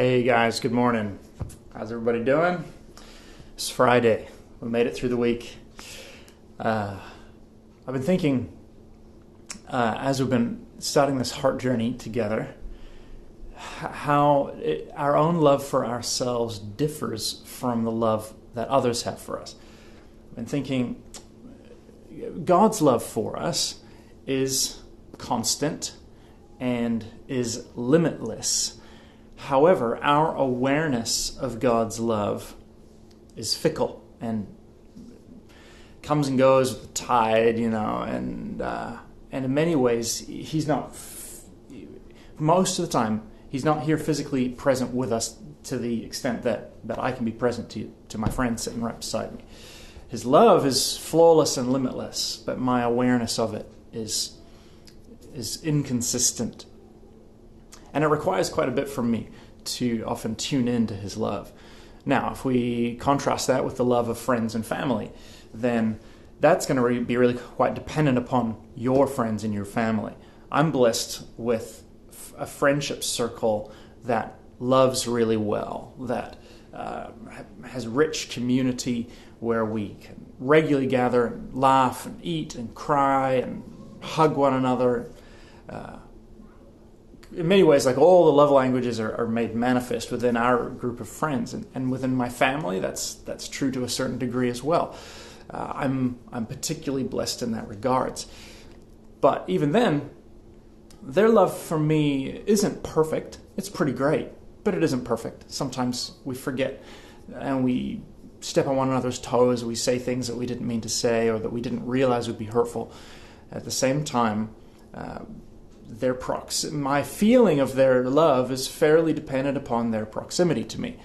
Hey guys, good morning. How's everybody doing? It's Friday. We made it through the week. I've been thinking, as we've been starting this heart journey together, how our own love for ourselves differs from the love that others have for us. I've been thinking, God's love for us is constant and is limitless. However, our awareness of God's love is fickle and comes and goes with the tide, and in many ways, He's not, most of the time, He's not here physically present with us to the extent that I can be present to my friend sitting right beside me. His love is flawless and limitless, but my awareness of it is inconsistent. And it requires quite a bit from me to often tune into His love. Now, if we contrast that with the love of friends and family, then that's going to be really quite dependent upon your friends and your family. I'm blessed with a friendship circle that loves really well, that has rich community where we can regularly gather and laugh and eat and cry and hug one another. In many ways, like all the love languages are made manifest within our group of friends, and within my family, that's true to a certain degree as well. I'm particularly blessed in that regards. But even then, their love for me isn't perfect. It's pretty great, but it isn't perfect. Sometimes we forget and we step on one another's toes. We say things that we didn't mean to say or that we didn't realize would be hurtful. At the same time, my feeling of their love is fairly dependent upon their proximity to me.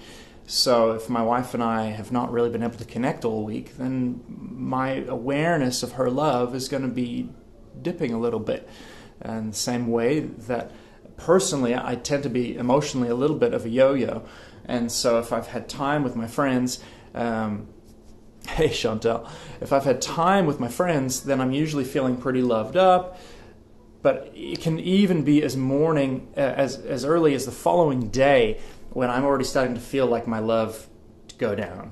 So if my wife and I have not really been able to connect all week, then my awareness of her love is going to be dipping a little bit. And the same way that personally I tend to be emotionally a little bit of a yo-yo. And so if I've had time with my friends, hey Chantel, if I've had time with my friends, then I'm usually feeling pretty loved up. But it can even be as early as the following day when I'm already starting to feel like my love to go down.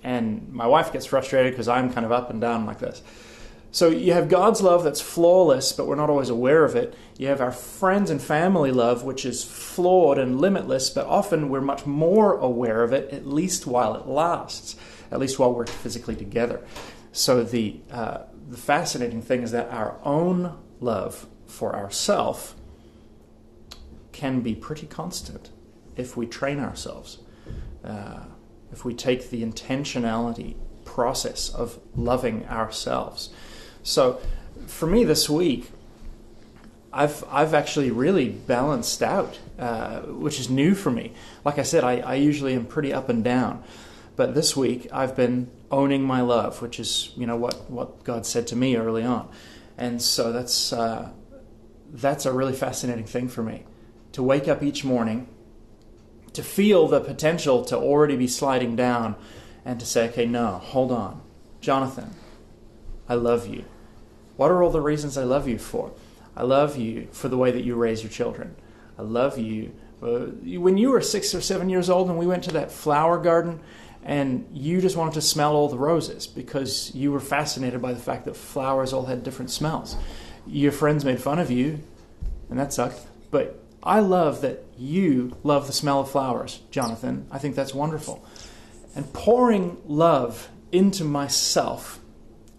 And my wife gets frustrated because I'm kind of up and down like this. So you have God's love that's flawless, but we're not always aware of it. You have our friends and family love, which is flawed and limitless, but often we're much more aware of it, at least while it lasts, at least while we're physically together. So the fascinating thing is that our own love for ourselves can be pretty constant if we train ourselves. If we take the intentionality process of loving ourselves. So for me this week, I've actually really balanced out, which is new for me. Like I said, I usually am pretty up and down. But this week I've been owning my love, which is what God said to me early on. And so that's a really fascinating thing for me, to wake up each morning, to feel the potential to already be sliding down, and to say, okay, no, hold on. Jonathan, I love you. What are all the reasons I love you for? I love you for the way that you raise your children. I love you. When you were 6 or 7 years old and we went to that flower garden, and you just wanted to smell all the roses because you were fascinated by the fact that flowers all had different smells. Your friends made fun of you, and that sucked. But I love that you love the smell of flowers, Jonathan. I think that's wonderful. And pouring love into myself,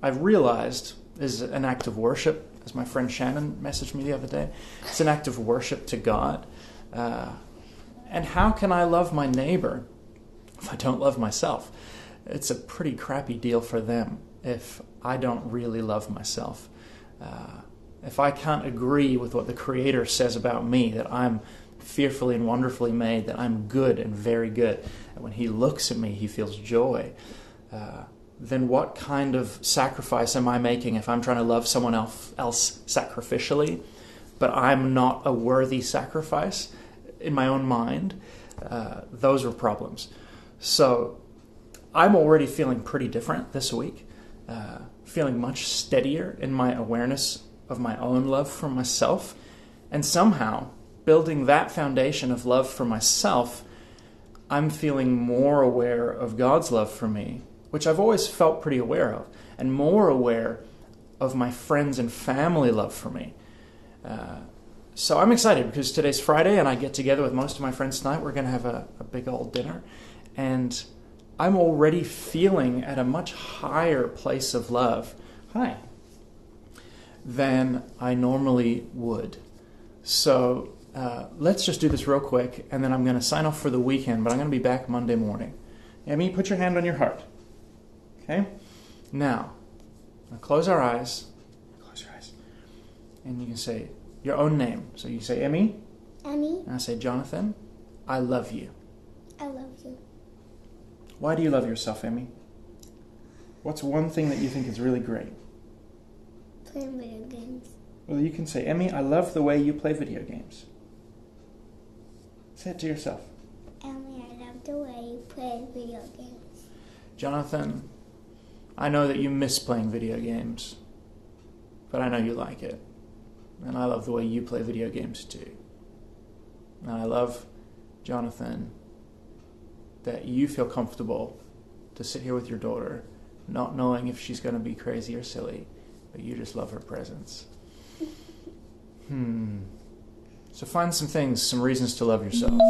I've realized, is an act of worship. As my friend Shannon messaged me the other day, it's an act of worship to God. And how can I love my neighbor if I don't love myself? It's a pretty crappy deal for them if I don't really love myself. If I can't agree with what the Creator says about me, that I'm fearfully and wonderfully made, that I'm good and very good, and when He looks at me, He feels joy, then what kind of sacrifice am I making if I'm trying to love someone else sacrificially, but I'm not a worthy sacrifice in my own mind? Those are problems. So I'm already feeling pretty different this week, feeling much steadier in my awareness of my own love for myself. And somehow building that foundation of love for myself, I'm feeling more aware of God's love for me, which I've always felt pretty aware of, and more aware of my friends and family love for me. So I'm excited because today's Friday and I get together with most of my friends tonight. We're going to have a big old dinner. And I'm already feeling at a much higher place of love, than I normally would. So let's just do this real quick, and then I'm going to sign off for the weekend, but I'm going to be back Monday morning. Emmy, put your hand on your heart. Okay? Now, close our eyes. Close your eyes. And you can say your own name. So you say Emmy. Emmy. And I say Jonathan. I love you. I love you. Why do you love yourself, Emmy? What's one thing that you think is really great? Playing video games. Well, you can say, Emmy, I love the way you play video games. Say it to yourself. Emmy, I love the way you play video games. Jonathan, I know that you miss playing video games, but I know you like it. And I love the way you play video games too. And I love, Jonathan, that you feel comfortable to sit here with your daughter, not knowing if she's going to be crazy or silly, but you just love her presence. So find some things, some reasons to love yourself.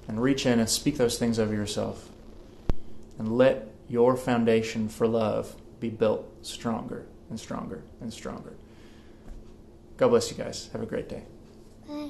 And reach in and speak those things over yourself. And let your foundation for love be built stronger and stronger and stronger. God bless you guys. Have a great day. Bye.